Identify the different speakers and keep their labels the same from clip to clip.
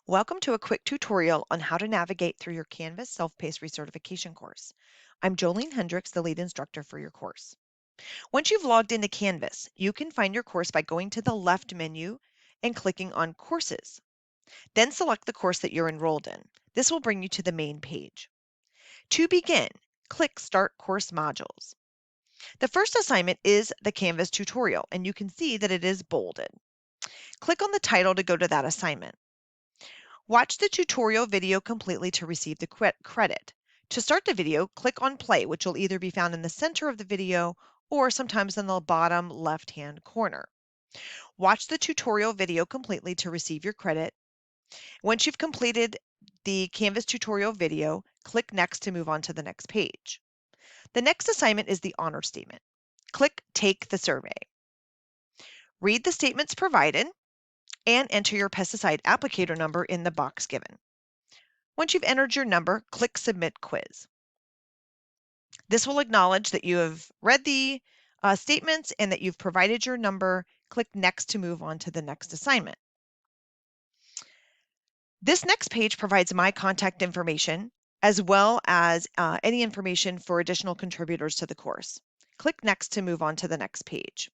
Speaker 1: Welcome to a quick tutorial on how to navigate through your Canvas Self-Paced Recertification course. I'm Jolene Hendricks, the lead instructor for your course. Once you've logged into Canvas, you can find your course by going to the left menu and clicking on Courses. Then select the course that you're enrolled in. This will bring you to the main page. To begin, click Start Course Modules. The first assignment is the Canvas tutorial, and you can see that it is bolded. Click on the title to go to that assignment. Watch the tutorial video completely to receive the credit. To start the video, click on play, which will either be found in the center of the video or sometimes in the bottom left-hand corner. Watch the tutorial video completely to receive your credit. Once you've completed the Canvas tutorial video, click Next to move on to the next page. The next assignment is the honor statement. Click Take the survey. Read the statements provided and enter your pesticide applicator number in the box given. Once you've entered your number, click Submit Quiz. This will acknowledge that you have read the statements and that you've provided your number. Click Next to move on to the next assignment. This next page provides my contact information as well as any information for additional contributors to the course. Click Next to move on to the next page.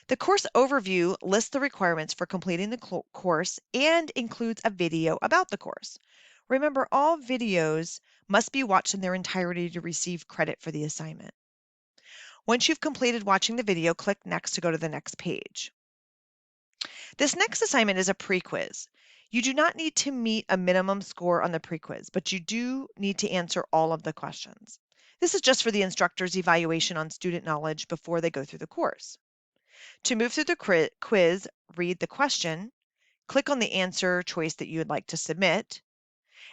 Speaker 1: The course overview lists the requirements for completing the course and includes a video about the course. Remember, all videos must be watched in their entirety to receive credit for the assignment. Once you've completed watching the video, click Next to go to the next page. This next assignment is a pre-quiz. You do not need to meet a minimum score on the pre-quiz, but you do need to answer all of the questions. This is just for the instructor's evaluation on student knowledge before they go through the course. To move through the quiz, read the question, click on the answer choice that you would like to submit,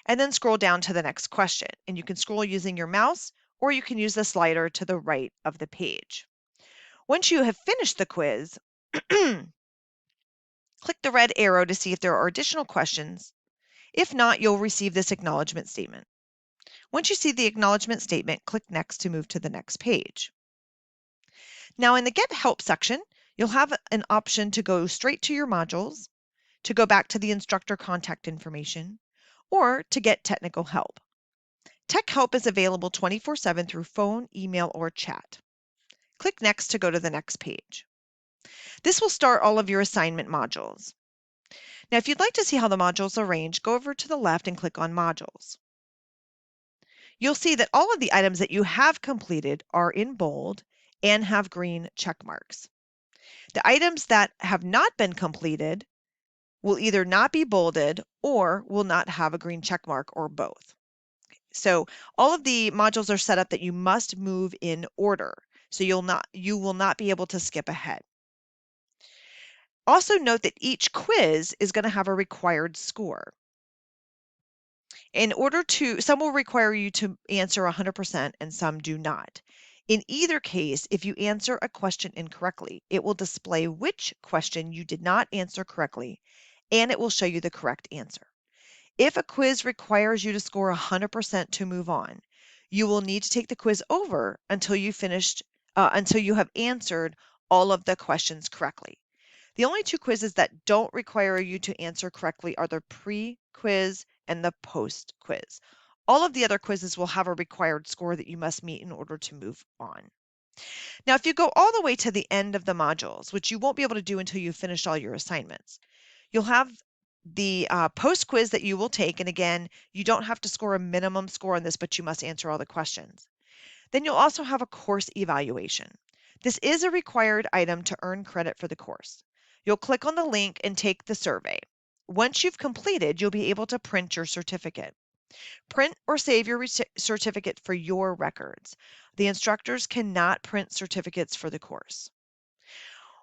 Speaker 1: and then scroll down to the next question. And you can scroll using your mouse, or you can use the slider to the right of the page. Once you have finished the quiz, click the red arrow to see if there are additional questions. If not, you'll receive this acknowledgement statement. Once you see the acknowledgement statement, click Next to move to the next page. Now in the Get Help section, you'll have an option to go straight to your modules, to go back to the instructor contact information, or to get technical help. Tech help is available 24/7 through phone, email, or chat. Click Next to go to the next page. This will start all of your assignment modules. Now, if you'd like to see how the modules are arranged, go over to the left and click on Modules. You'll see that all of the items that you have completed are in bold and have green check marks. The items that have not been completed will either not be bolded or will not have a green check mark, or both. So all of the modules are set up that you must move in order. So you will not be able to skip ahead. Also note that each quiz is going to have a required score. Some will require you to answer 100% and some do not. In either case, if you answer a question incorrectly, it will display which question you did not answer correctly, and it will show you the correct answer. If a quiz requires you to score 100% to move on, you will need to take the quiz over until you have answered all of the questions correctly. The only two quizzes that don't require you to answer correctly are the pre-quiz and the post-quiz. All of the other quizzes will have a required score that you must meet in order to move on. Now, if you go all the way to the end of the modules, which you won't be able to do until you've finished all your assignments, you'll have the post-quiz that you will take. And again, you don't have to score a minimum score on this, but you must answer all the questions. Then you'll also have a course evaluation. This is a required item to earn credit for the course. You'll click on the link and take the survey. Once you've completed, you'll be able to print your certificate. Print or save your certificate for your records. The instructors cannot print certificates for the course.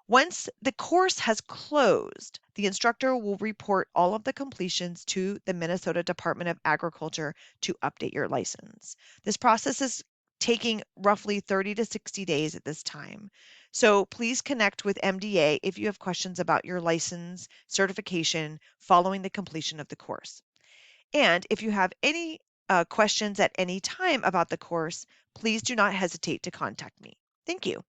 Speaker 1: Once the course has closed, the instructor will report all of the completions to the Minnesota Department of Agriculture to update your license. This process is taking roughly 30 to 60 days at this time. So please connect with MDA if you have questions about your license certification following the completion of the course. And if you have any questions at any time about the course, please do not hesitate to contact me. Thank you.